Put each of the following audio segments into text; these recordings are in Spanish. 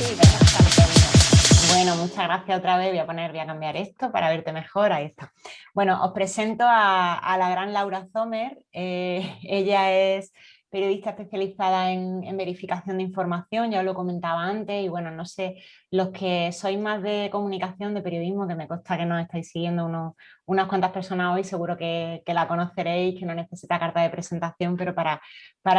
Sí, venga, estupendo. Bueno, muchas gracias otra vez. Voy a cambiar esto para verte mejor. Ahí está. Bueno, os presento a la gran Laura Zomer. Ella es periodista especializada en verificación de información, ya os lo comentaba antes, y bueno, no sé, los que sois más de comunicación, de periodismo, que me consta que nos estáis siguiendo unas cuantas personas hoy, seguro que la conoceréis, que no necesita carta de presentación, pero para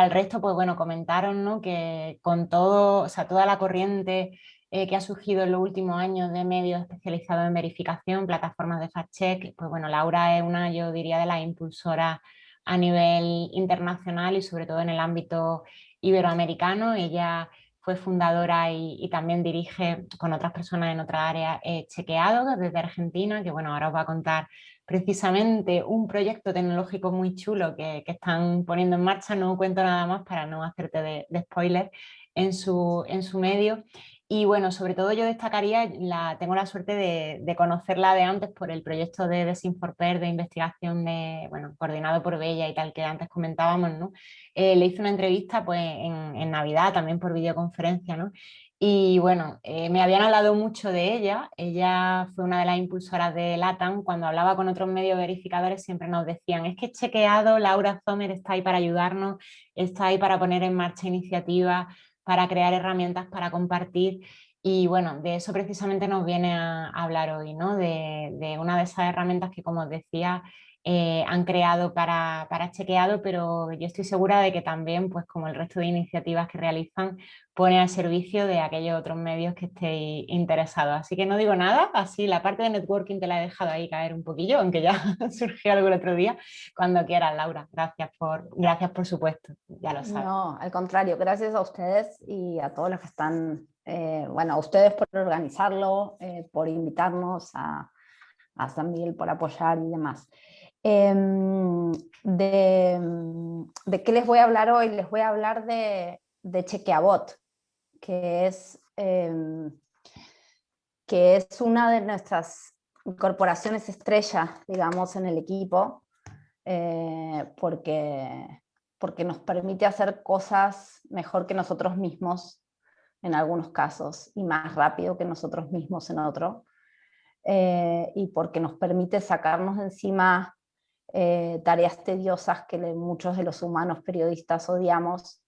el resto, pues bueno, comentaron, ¿no?, que con todo, o sea, toda la corriente que ha surgido en los últimos años de medios especializados en verificación, plataformas de fact-check, pues bueno, Laura es una, yo diría, de las impulsoras a nivel internacional y sobre todo en el ámbito iberoamericano. Ella fue fundadora y también dirige con otras personas en otras áreas Chequeado desde Argentina, que bueno, ahora os va a contar precisamente un proyecto tecnológico muy chulo que están poniendo en marcha. No cuento nada más para no hacerte de spoiler en su medio. Y bueno, sobre todo yo destacaría, tengo la suerte de conocerla de antes por el proyecto de Desinforper, de investigación bueno, coordinado por Bella y tal, que antes comentábamos, ¿no? Le hice una entrevista pues en Navidad, también por videoconferencia, ¿no? Y bueno, me habían hablado mucho de ella. Ella fue una de las impulsoras de LATAM. Cuando hablaba con otros medios verificadores siempre nos decían, es que Chequeado, Laura Zomer está ahí para ayudarnos, está ahí para poner en marcha iniciativas, para crear herramientas para compartir. Y bueno, de eso precisamente nos viene a hablar hoy, ¿no? De una de esas herramientas que, como os decía, han creado para Chequeado, pero yo estoy segura de que también, pues como el resto de iniciativas que realizan, pone al servicio de aquellos otros medios que estéis interesados. Así que no digo nada, así la parte de networking te la he dejado ahí caer un poquillo, aunque ya surgió algo el otro día. Cuando quieras, Laura. Gracias por supuesto, ya lo sabes. No, al contrario, gracias a ustedes y a todos los que están, bueno, a ustedes por organizarlo, por invitarnos, a San Miguel por apoyar y demás. ¿De qué les voy a hablar hoy? Les voy a hablar de Chequeabot, que es una de nuestras corporaciones estrella, digamos, en el equipo, porque nos permite hacer cosas mejor que nosotros mismos en algunos casos y más rápido que nosotros mismos en otro, y porque nos permite sacarnos de encima tareas tediosas que muchos de los humanos periodistas odiamos,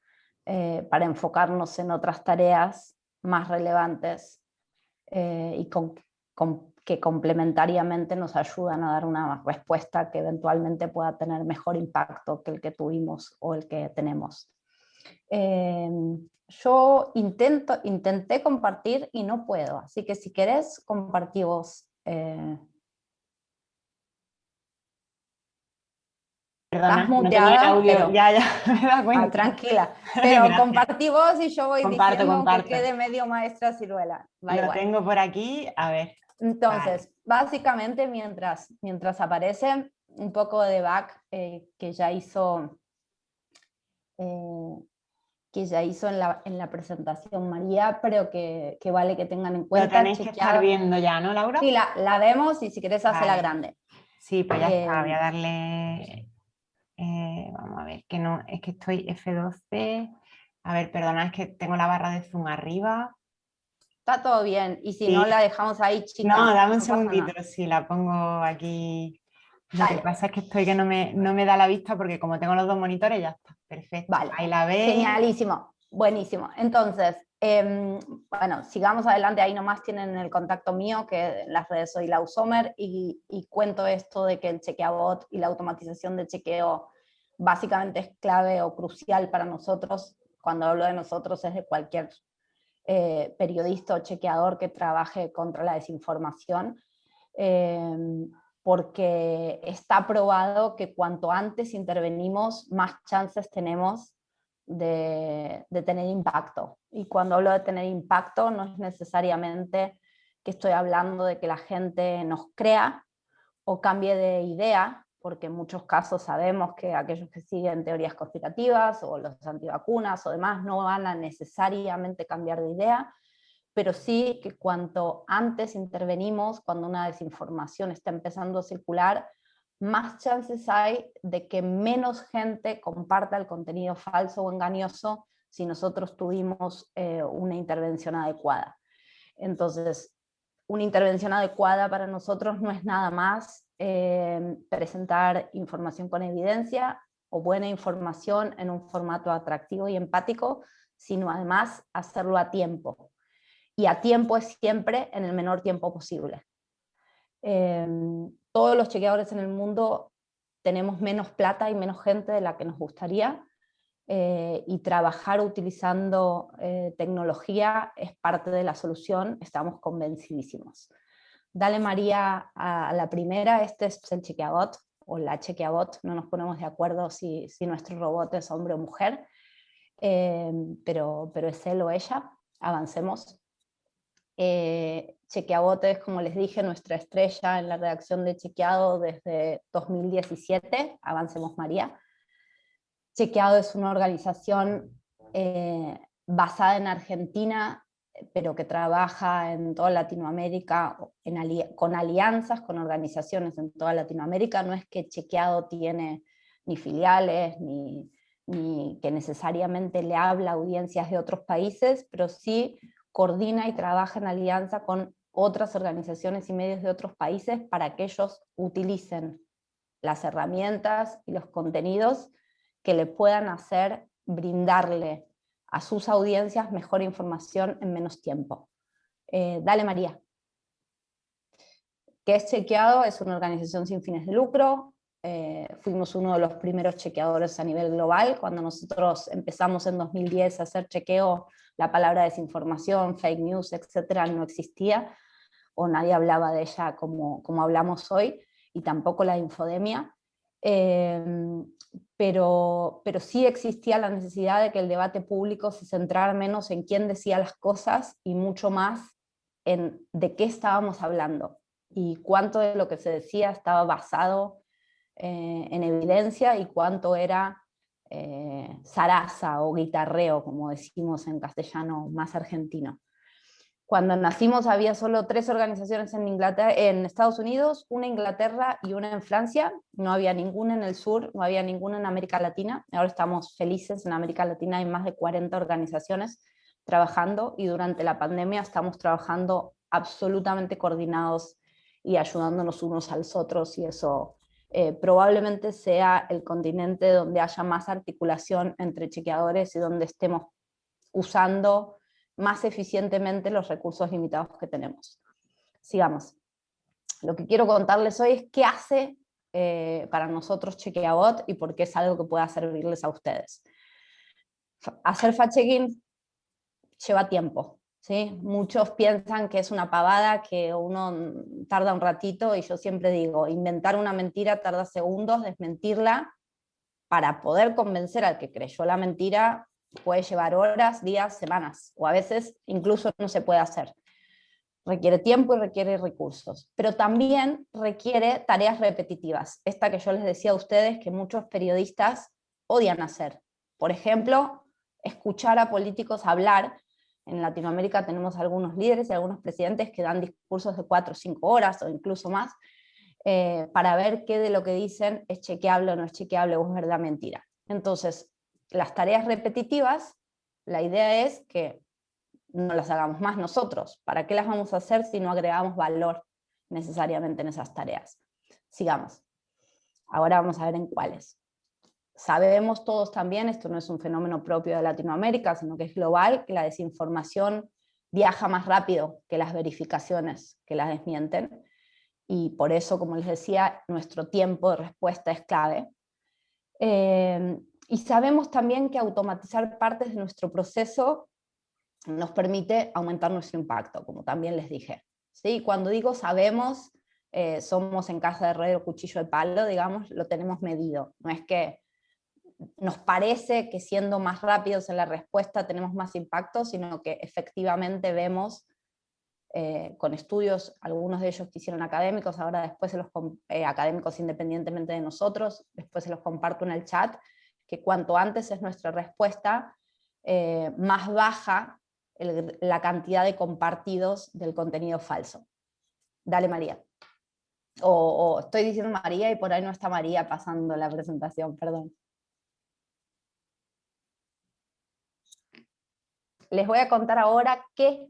para enfocarnos en otras tareas más relevantes, y que complementariamente nos ayudan a dar una respuesta que eventualmente pueda tener mejor impacto que el que tuvimos o el que tenemos. Yo intenté compartir y no puedo, así que si querés compartí vos. Estás Perdona, no tenía el muteada, audio, pero ya, me he dado cuenta. tranquila, pero Gracias. compartí vos y yo voy diciendo aunque Comparto. quede medio maestra ciruela, va Lo igual. tengo por aquí, a ver. Vale. Entonces, básicamente mientras aparece un poco de back, que ya hizo en la presentación María, pero que vale que tengan en Lo cuenta, tenéis que estar chequeado. viendo ya, ¿no, Laura? Sí, la vemos y si querés hacerla Vale. grande. Sí, pues ya está. Voy a darle. Vamos a ver, que no, es que estoy F12. A ver, perdona, es que tengo la barra de zoom arriba. Está todo bien, y si Sí. no la dejamos ahí chica, No, dame un no pasa segundito, nada. sí, la pongo aquí. Lo que Vale, pasa es que estoy que no me da la vista porque como tengo los dos monitores, ya está. Perfecto. vale, Ahí la veis. genialísimo, buenísimo. Entonces, bueno, sigamos adelante, ahí nomás tienen el contacto mío, que en las redes soy Lau Sommer, y cuento esto de que el chequeabot y la automatización de chequeo básicamente es clave o crucial para nosotros. Cuando hablo de nosotros es de cualquier periodista o chequeador que trabaje contra la desinformación, porque está probado que cuanto antes intervenimos, más chances tenemos de tener impacto. Y cuando hablo de tener impacto, no es necesariamente que estoy hablando de que la gente nos crea o cambie de idea, porque en muchos casos sabemos que aquellos que siguen teorías conspirativas o los antivacunas o demás no van a necesariamente cambiar de idea, pero sí que cuanto antes intervenimos, cuando una desinformación está empezando a circular, más chances hay de que menos gente comparta el contenido falso o engañoso si nosotros tuvimos una intervención adecuada. Entonces, una intervención adecuada para nosotros no es nada más presentar información con evidencia o buena información en un formato atractivo y empático, sino además hacerlo a tiempo. Y a tiempo es siempre en el menor tiempo posible. Todos los chequeadores en el mundo tenemos menos plata y menos gente de la que nos gustaría, y trabajar utilizando tecnología es parte de la solución, estamos convencidísimos. Dale, María, a la primera. Este es el chequeabot o la chequeabot, no nos ponemos de acuerdo si nuestro robot es hombre o mujer, pero es él o ella. Avancemos. Chequeabot es, como les dije, nuestra estrella en la redacción de Chequeado desde 2017. Avancemos, María. Chequeado es una organización basada en Argentina, pero que trabaja en toda Latinoamérica con alianzas con organizaciones en toda Latinoamérica. No es que Chequeado tiene ni filiales, ni que necesariamente le habla a audiencias de otros países, pero sí coordina y trabaja en alianza con otras organizaciones y medios de otros países para que ellos utilicen las herramientas y los contenidos que le puedan hacer brindarle a sus audiencias mejor información en menos tiempo. Dale, María. ¿Qué es Chequeado? Es una organización sin fines de lucro. Fuimos uno de los primeros chequeadores a nivel global. Cuando nosotros empezamos en 2010 a hacer chequeo, la palabra desinformación, fake news, etcétera, no existía, o nadie hablaba de ella como hablamos hoy, y tampoco la infodemia. Pero sí existía la necesidad de que el debate público se centrara menos en quién decía las cosas y mucho más en de qué estábamos hablando y cuánto de lo que se decía estaba basado en evidencia y cuánto era zaraza o guitarreo, como decimos en castellano más argentino. Cuando nacimos había solo 3 organizaciones en Estados Unidos, una en Inglaterra y una en Francia. No había ninguna en el sur, no había ninguna en América Latina. Ahora estamos felices, en América Latina hay más de 40 organizaciones trabajando, y durante la pandemia estamos trabajando absolutamente coordinados y ayudándonos unos a los otros, y eso probablemente sea el continente donde haya más articulación entre chequeadores y donde estemos usando más eficientemente los recursos limitados que tenemos. Sigamos. Lo que quiero contarles hoy es qué hace para nosotros Chequeabot y por qué es algo que pueda servirles a ustedes. Hacer fact-checking lleva tiempo, ¿sí? Muchos piensan que es una pavada, que uno tarda un ratito, y yo siempre digo, inventar una mentira tarda segundos, desmentirla para poder convencer al que creyó la mentira puede llevar horas, días, semanas, o a veces incluso no se puede hacer. Requiere tiempo y requiere recursos, pero también requiere tareas repetitivas, esta que yo les decía a ustedes que muchos periodistas odian hacer. Por ejemplo, escuchar a políticos hablar. En Latinoamérica tenemos algunos líderes y algunos presidentes que dan discursos de 4 o 5 horas o incluso más, para ver qué de lo que dicen es chequeable o no es chequeable o es verdad mentira. Entonces, las tareas repetitivas, la idea es que no las hagamos más nosotros. ¿Para qué las vamos a hacer si no agregamos valor necesariamente en esas tareas? Sigamos. Ahora vamos a ver en cuáles. Sabemos todos también, esto no es un fenómeno propio de Latinoamérica, sino que es global, que la desinformación viaja más rápido que las verificaciones que las desmienten, y por eso, como les decía, nuestro tiempo de respuesta es clave. Y sabemos también que automatizar partes de nuestro proceso nos permite aumentar nuestro impacto, como también les dije. ¿Sí? Cuando digo sabemos, somos en casa de herrero, cuchillo de palo, digamos, lo tenemos medido. No es que nos parece que siendo más rápidos en la respuesta tenemos más impacto, sino que efectivamente vemos con estudios, algunos de ellos que hicieron académicos, ahora después académicos independientemente de nosotros, después se los comparto en el chat, que cuanto antes es nuestra respuesta, más baja la cantidad de compartidos del contenido falso. Dale, María. O estoy diciendo María y por ahí no está María pasando la presentación, perdón. les voy a contar ahora qué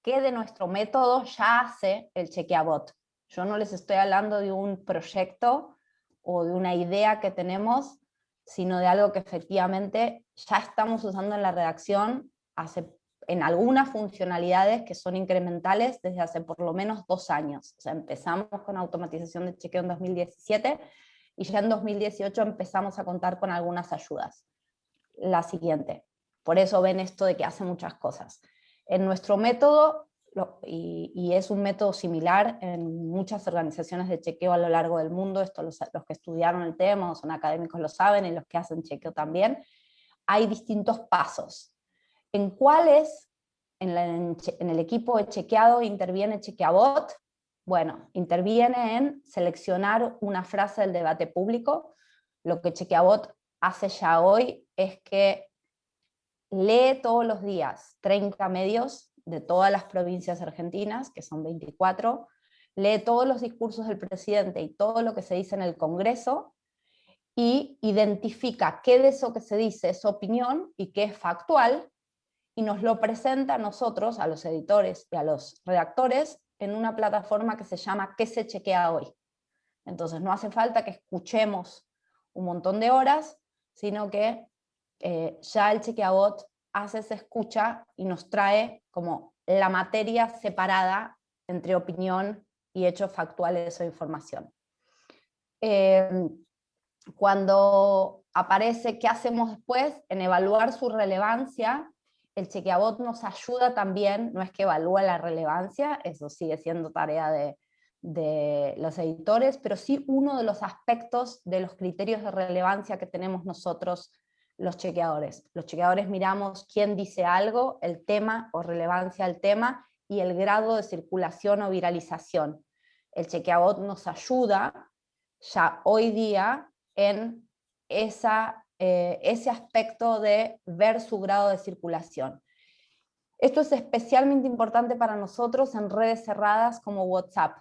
de nuestro método ya hace el Chequeabot. Yo no les estoy hablando de un proyecto o de una idea que tenemos, sino de algo que efectivamente ya estamos usando en la redacción en algunas funcionalidades que son incrementales desde hace por lo menos 2 años. O sea, empezamos con automatización de chequeo en 2017 y ya en 2018 empezamos a contar con algunas ayudas. La siguiente. Por eso ven esto de que hace muchas cosas. En nuestro método, y es un método similar en muchas organizaciones de chequeo a lo largo del mundo, esto los que estudiaron el tema o son académicos lo saben, y los que hacen chequeo también, hay distintos pasos. ¿En cuáles en el equipo de chequeado interviene Chequeabot? Bueno, interviene en seleccionar una frase del debate público. Lo que Chequeabot hace ya hoy es que lee todos los días 30 medios de todas las provincias argentinas, que son 24, lee todos los discursos del presidente y todo lo que se dice en el Congreso, y identifica qué de eso que se dice es opinión y qué es factual, y nos lo presenta a nosotros, a los editores y a los redactores, en una plataforma que se llama ¿Qué se chequea hoy? Entonces no hace falta que escuchemos un montón de horas, sino que ya el Chequeabot hace esa escucha y nos trae como la materia separada entre opinión y hechos factuales o información. Cuando aparece qué hacemos después, en evaluar su relevancia, el Chequeabot nos ayuda también, no es que evalúa la relevancia, eso sigue siendo tarea de los editores, pero sí uno de los aspectos de los criterios de relevancia que tenemos nosotros los chequeadores. Los chequeadores miramos quién dice algo, el tema o relevancia del tema y el grado de circulación o viralización. El Chequeabot nos ayuda ya hoy día en ese aspecto de ver su grado de circulación. Esto es especialmente importante para nosotros en redes cerradas como WhatsApp.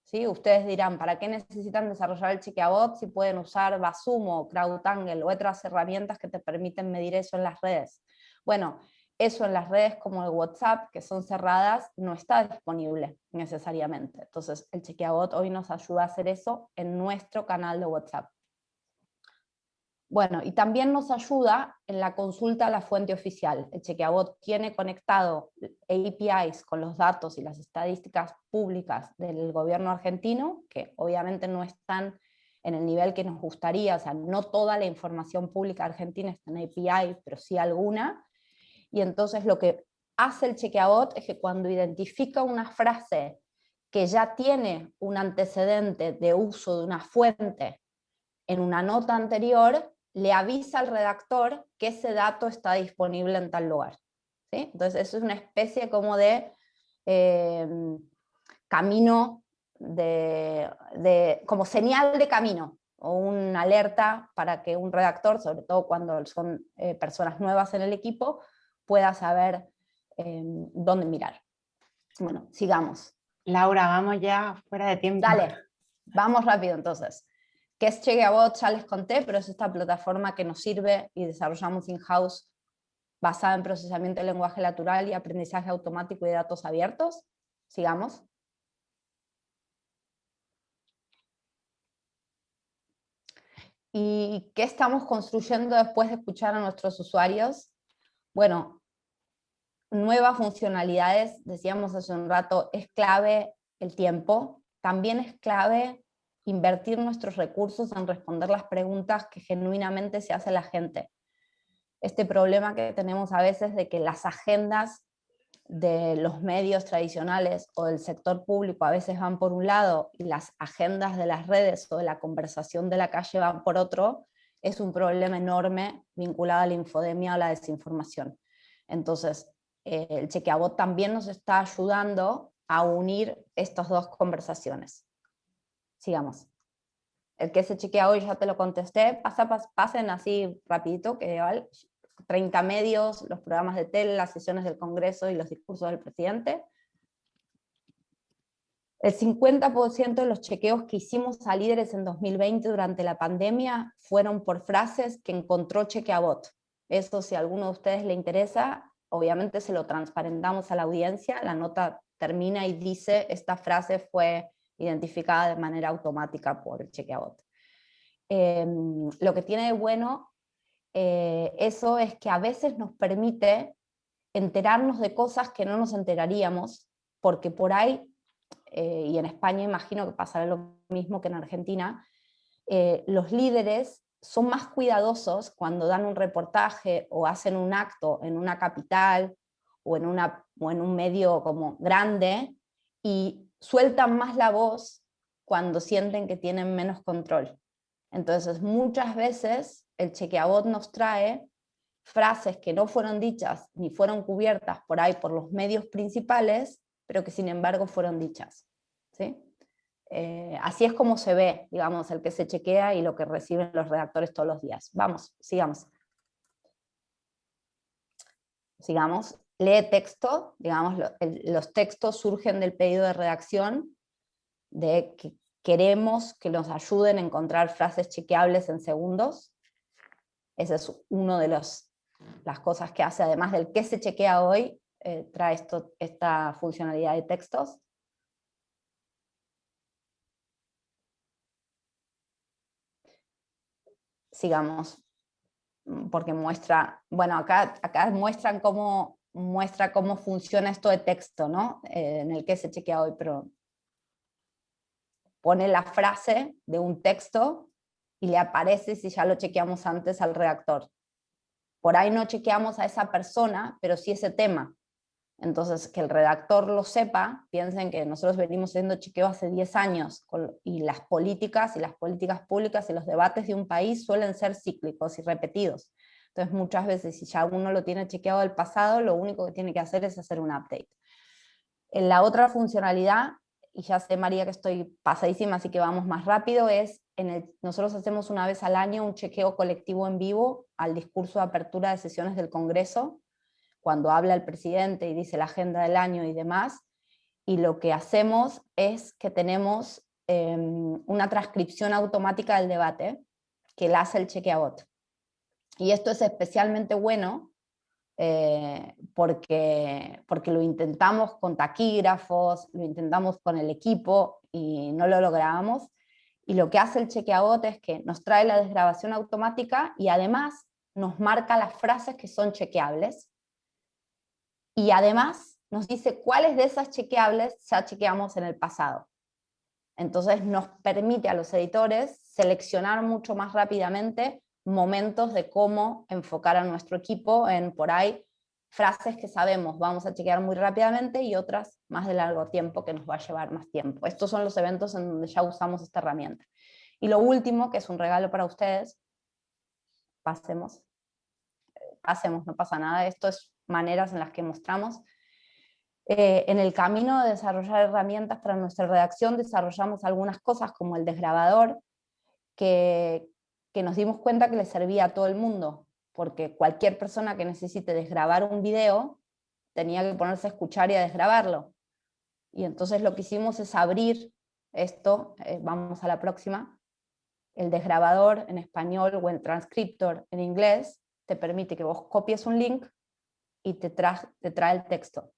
¿Sí? Ustedes dirán, ¿para qué necesitan desarrollar el Chequeabot si pueden usar Basumo, CrowdTangle u otras herramientas que te permiten medir eso en las redes? Bueno, eso en las redes como el WhatsApp, que son cerradas, no está disponible necesariamente. Entonces, el Chequeabot hoy nos ayuda a hacer eso en nuestro canal de WhatsApp. Bueno, y también nos ayuda en la consulta a la fuente oficial. El Chequeabot tiene conectado APIs con los datos y las estadísticas públicas del gobierno argentino, que obviamente no están en el nivel que nos gustaría, o sea, no toda la información pública argentina está en API, pero sí alguna. Y entonces lo que hace el Chequeabot es que cuando identifica una frase que ya tiene un antecedente de uso de una fuente en una nota anterior, le avisa al redactor que ese dato está disponible en tal lugar. ¿Sí? Entonces eso es una especie como de camino, como señal de camino, o una alerta para que un redactor, sobre todo cuando son personas nuevas en el equipo, pueda saber dónde mirar. Bueno, sigamos. Laura, vamos ya fuera de tiempo. Dale, vamos rápido entonces. ¿Qué es Chequeabot? Ya les conté, pero es esta plataforma que nos sirve y desarrollamos in-house basada en procesamiento de lenguaje natural y aprendizaje automático y de datos abiertos. Sigamos. ¿Y qué estamos construyendo después de escuchar a nuestros usuarios? Bueno, nuevas funcionalidades, decíamos hace un rato, es clave el tiempo, también es clave invertir nuestros recursos en responder las preguntas que genuinamente se hace la gente. Este problema que tenemos a veces de que las agendas de los medios tradicionales o del sector público a veces van por un lado y las agendas de las redes o de la conversación de la calle van por otro, es un problema enorme vinculado a la infodemia o la desinformación. Entonces, el Chequeabot también nos está ayudando a unir estas dos conversaciones. Sigamos. El que se chequea hoy ya te lo contesté, pasen así rapidito, que ¿vale? 30 medios, los programas de tele, las sesiones del Congreso y los discursos del presidente. El 50% de los chequeos que hicimos a líderes en 2020 durante la pandemia fueron por frases que encontró Chequeabot. Eso, si a alguno de ustedes le interesa, obviamente se lo transparentamos a la audiencia, la nota termina y dice, esta frase fue identificada de manera automática por el chequeabot. Lo que tiene de bueno eso es que a veces nos permite enterarnos de cosas que no nos enteraríamos, porque por ahí, y en España imagino que pasará lo mismo que en Argentina, los líderes son más cuidadosos cuando dan un reportaje o hacen un acto en una capital o en un medio como grande, y sueltan más la voz cuando sienten que tienen menos control. Entonces muchas veces el chequeabot nos trae frases que no fueron dichas ni fueron cubiertas por ahí por los medios principales, pero que sin embargo fueron dichas, ¿sí? Así es como se ve, digamos, el que se chequea y lo que reciben los redactores todos los días. Vamos, sigamos. Sigamos. Lee texto, digamos, los textos surgen del pedido de redacción, de que queremos que nos ayuden a encontrar frases chequeables en segundos. Esa es una de las cosas que hace, además del que se chequea hoy, trae esta funcionalidad de textos. Sigamos, porque muestra, bueno, acá muestra cómo funciona esto de texto, ¿no? En el que se chequea hoy, pero pone la frase de un texto y le aparece si ya lo chequeamos antes al redactor. Por ahí no chequeamos a esa persona, pero sí ese tema. Entonces, que el redactor lo sepa, piensen que nosotros venimos haciendo chequeo hace 10 años, y las políticas públicas y los debates de un país suelen ser cíclicos y repetidos. Entonces, muchas veces, si ya uno lo tiene chequeado del pasado, lo único que tiene que hacer es hacer un update. En la otra funcionalidad, y ya sé, María, que estoy pasadísima, así que vamos más rápido, es nosotros hacemos una vez al año un chequeo colectivo en vivo al discurso de apertura de sesiones del Congreso, cuando habla el presidente y dice la agenda del año y demás, y lo que hacemos es que tenemos una transcripción automática del debate que la hace el chequeabot. Y esto es especialmente bueno porque lo intentamos con taquígrafos, lo intentamos con el equipo y no lo logramos. Y lo que hace el chequeabot es que nos trae la desgrabación automática y además nos marca las frases que son chequeables. Y además nos dice cuáles de esas chequeables ya chequeamos en el pasado. Entonces nos permite a los editores seleccionar mucho más rápidamente momentos de cómo enfocar a nuestro equipo en por ahí frases que sabemos vamos a chequear muy rápidamente y otras más de largo tiempo que nos va a llevar más tiempo. Estos son los eventos en donde ya usamos esta herramienta. Y lo último, que es un regalo para ustedes, pasemos, no pasa nada, esto es maneras en las que mostramos. En el camino de desarrollar herramientas para nuestra redacción desarrollamos algunas cosas como el desgrabador, que nos dimos cuenta que le servía a todo el mundo, porque cualquier persona que necesite desgrabar un video tenía que ponerse a escuchar y a desgrabarlo. Y entonces lo que hicimos es abrir esto, vamos a la próxima, el desgrabador en español o el transcriptor en inglés te permite que vos copies un link y te trae el texto.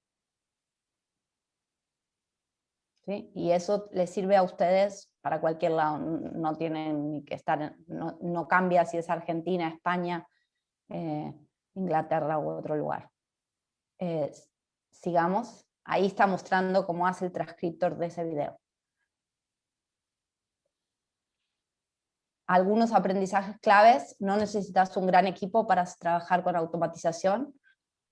¿Sí? Y eso les sirve a ustedes para cualquier lado, no tienen ni que estar, no cambia si es Argentina, España, Inglaterra u otro lugar. Sigamos, ahí está mostrando cómo hace el transcriptor de ese video. Algunos aprendizajes claves: no necesitas un gran equipo para trabajar con automatización,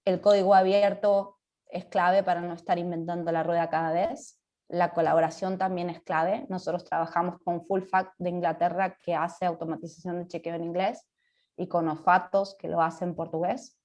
el código abierto es clave para no estar inventando la rueda cada vez. La colaboración también es clave. Nosotros trabajamos con Fullfact de Inglaterra, que hace automatización de chequeo en inglés, y con Ofatos, que lo hace en portugués.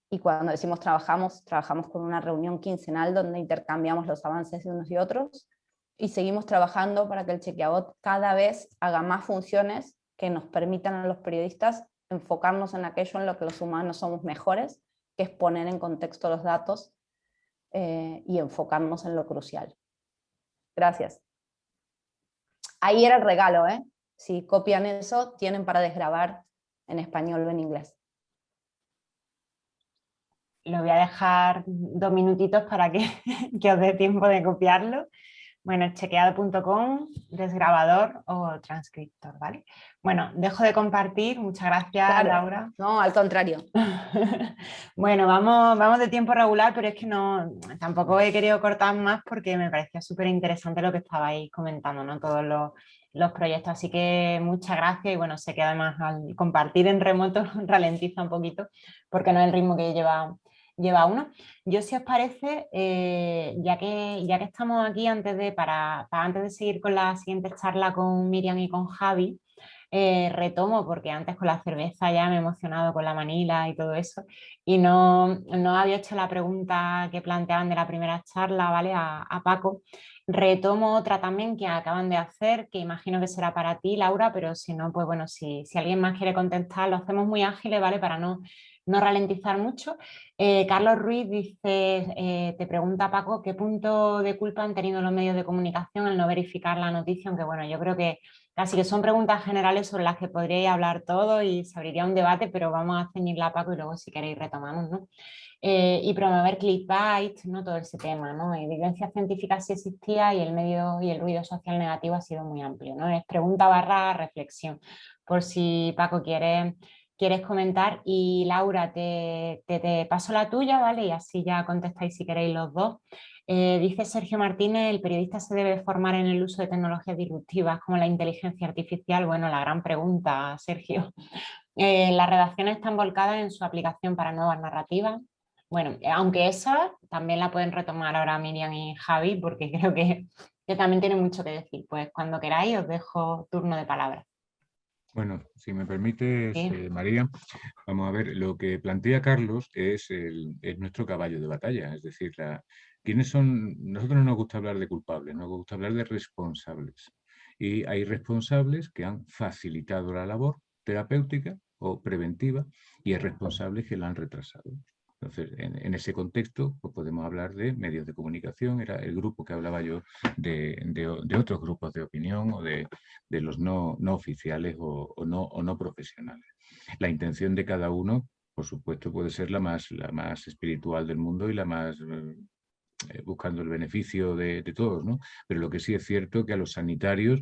Y cuando decimos trabajamos con una reunión quincenal donde intercambiamos los avances de unos y otros, y seguimos trabajando para que el chequeabot cada vez haga más funciones que nos permitan a los periodistas enfocarnos en aquello en lo que los humanos somos mejores, que es poner en contexto los datos y enfocarnos en lo crucial. Gracias. Ahí era el regalo, ¿eh? Si copian eso, tienen para desgrabar en español o en inglés. lo voy a dejar 2 minutitos para que, que os dé tiempo de copiarlo. Bueno, chequeado.com, desgrabador o transcriptor, ¿vale? Bueno, dejo de compartir. Muchas gracias, Claro, Laura. no, al contrario. Bueno, vamos de tiempo regular, pero es que no, tampoco he querido cortar más porque me parecía súper interesante lo que estabais comentando, ¿no? Todos los proyectos. Así que muchas gracias y bueno, sé que además al compartir en remoto ralentiza un poquito porque no es el ritmo que lleva uno. Yo, si os parece, ya que estamos aquí antes de seguir con la siguiente charla con Miriam y con Javi, retomo porque antes con la cerveza ya me he emocionado con la Manila y todo eso y no había hecho la pregunta que planteaban de la primera charla, ¿vale? A Paco. Retomo otra también que acaban de hacer, que imagino que será para ti, Laura, pero si no, pues bueno, si alguien más quiere contestar, lo hacemos muy ágiles, ¿vale? Para no ralentizar mucho. Carlos Ruiz dice, te pregunta Paco, ¿qué punto de culpa han tenido los medios de comunicación al no verificar la noticia? Aunque bueno, yo creo que casi que son preguntas generales sobre las que podríais hablar todo y se abriría un debate, pero vamos a ceñirla a Paco y luego si queréis retomamos, ¿no? Y promover clickbait, ¿no? Todo ese tema, ¿no? Evidencia científica sí existía y el medio y el ruido social negativo ha sido muy amplio, ¿no? Es pregunta barra reflexión, por si Paco quieres comentar. Y Laura, te paso la tuya, ¿vale? Y así ya contestáis si queréis los dos. Dice Sergio Martínez, el periodista se debe formar en el uso de tecnologías disruptivas como la inteligencia artificial. Bueno, la gran pregunta, Sergio. Las redacciones están volcadas en su aplicación para nuevas narrativas. Bueno, aunque esa también la pueden retomar ahora Miriam y Javi, porque creo que también tiene mucho que decir. Pues cuando queráis os dejo turno de palabra. Bueno, si me permites, Sí. María, vamos a ver, lo que plantea Carlos es nuestro caballo de batalla, es decir, ¿quiénes son? Nosotros no nos gusta hablar de culpables, nos gusta hablar de responsables. Y hay responsables que han facilitado la labor terapéutica o preventiva y hay responsables que la han retrasado. Entonces, en ese contexto, pues podemos hablar de medios de comunicación, era el grupo que hablaba yo de otros grupos de opinión o de los no oficiales o no profesionales. La intención de cada uno, por supuesto, puede ser la más espiritual del mundo y la más buscando el beneficio de todos, ¿no? Pero lo que sí es cierto que a los sanitarios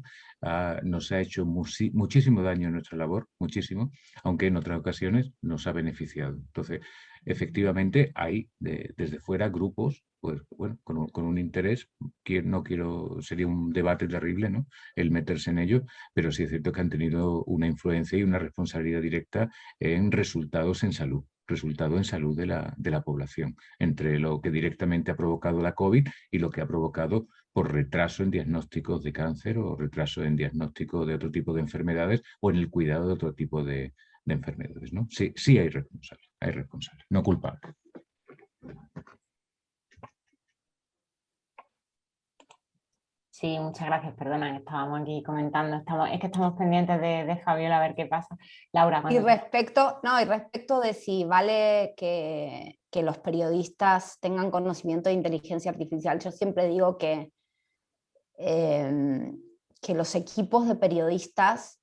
nos ha hecho muchísimo daño en nuestra labor, muchísimo, aunque en otras ocasiones nos ha beneficiado. Entonces, efectivamente, hay desde fuera grupos, pues bueno, con un interés, que no quiero, sería un debate terrible, ¿no? El meterse en ello, pero sí es cierto que han tenido una influencia y una responsabilidad directa en resultados en salud de la población, entre lo que directamente ha provocado la COVID y lo que ha provocado por retraso en diagnósticos de cáncer o retraso en diagnóstico de otro tipo de enfermedades o en el cuidado de otro tipo de enfermedades, ¿no? Sí, sí hay responsables, no culpables. Sí, muchas gracias, perdona, que estábamos aquí comentando, es que estamos pendientes de Fabiola a ver qué pasa. Laura, Y cuando respecto de si vale que los periodistas tengan conocimiento de inteligencia artificial, yo siempre digo que los equipos de periodistas,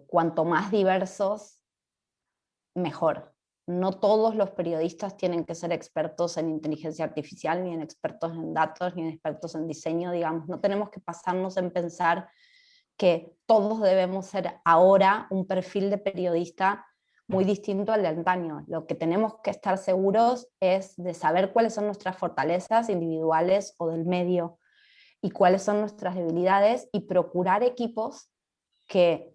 cuanto más diversos, mejor. No todos los periodistas tienen que ser expertos en inteligencia artificial, ni en expertos en datos, ni en expertos en diseño, digamos. No tenemos que pasarnos en pensar que todos debemos ser ahora un perfil de periodista muy distinto al de antaño. Lo que tenemos que estar seguros es de saber cuáles son nuestras fortalezas individuales o del medio y cuáles son nuestras debilidades y procurar equipos que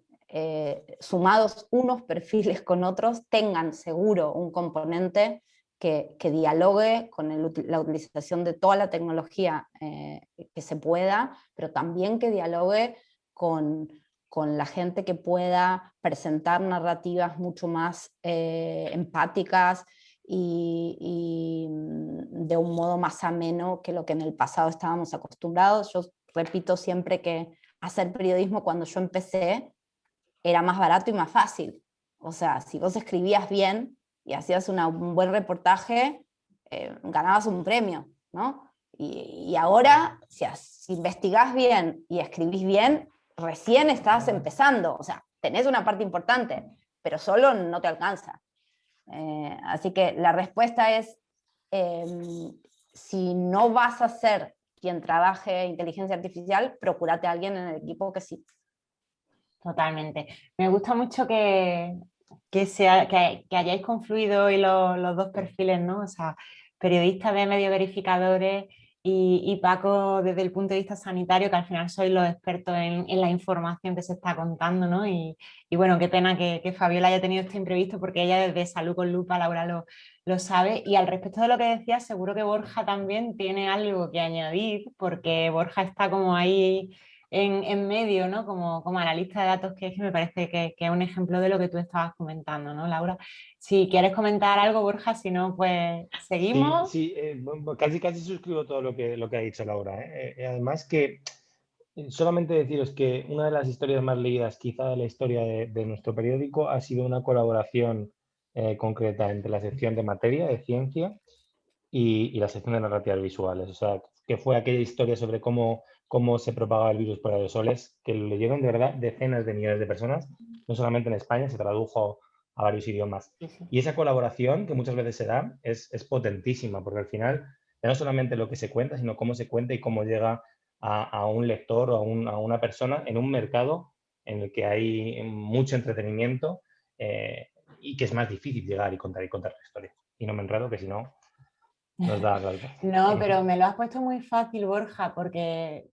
sumados unos perfiles con otros tengan seguro un componente que dialogue con la utilización de toda la tecnología que se pueda, pero también que dialogue con la gente que pueda presentar narrativas mucho más empáticas y de un modo más ameno que lo que en el pasado estábamos acostumbrados. Yo repito siempre que hacer periodismo cuando yo empecé era más barato y más fácil. O sea, si vos escribías bien y hacías un buen reportaje, ganabas un premio, ¿no? Y ahora, si investigás bien y escribís bien, recién estás empezando. O sea, tenés una parte importante, pero solo no te alcanza. Así que la respuesta es, si no vas a ser quien trabaje inteligencia artificial, procúrate a alguien en el equipo que sí. Totalmente. Me gusta mucho que hayáis confluido hoy los dos perfiles, ¿no? O sea, periodistas de medios verificadores y Paco desde el punto de vista sanitario, que al final sois los expertos en la información que se está contando, ¿no? Y bueno, qué pena que Fabiola haya tenido este imprevisto porque ella desde Salud con Lupa, Laura lo sabe. Y al respecto de lo que decías, seguro que Borja también tiene algo que añadir, porque Borja está como ahí en medio, ¿no? Como analista de datos, que es que me parece que es un ejemplo de lo que tú estabas comentando, ¿no, Laura? Si quieres comentar algo, Borja, si no, pues Sí, seguimos. sí, casi suscribo todo lo que ha dicho Laura, ¿eh? Además que solamente deciros que una de las historias más leídas quizá de la historia de nuestro periódico ha sido una colaboración concreta entre la sección de materia, de ciencia, y la sección de narrativas visuales. O sea, que fue aquella historia sobre cómo se propagaba el virus por aerosoles, que lo leyeron de verdad decenas de millones de personas, no solamente en España, se tradujo a varios idiomas. Sí, sí. Y esa colaboración que muchas veces se da es potentísima, porque al final ya no solamente lo que se cuenta, sino cómo se cuenta y cómo llega a un lector o a una persona en un mercado en el que hay mucho entretenimiento y que es más difícil llegar y contar la historia. Y no me enredo, que si no, nos da galtas. No, pero me lo has puesto muy fácil, Borja, porque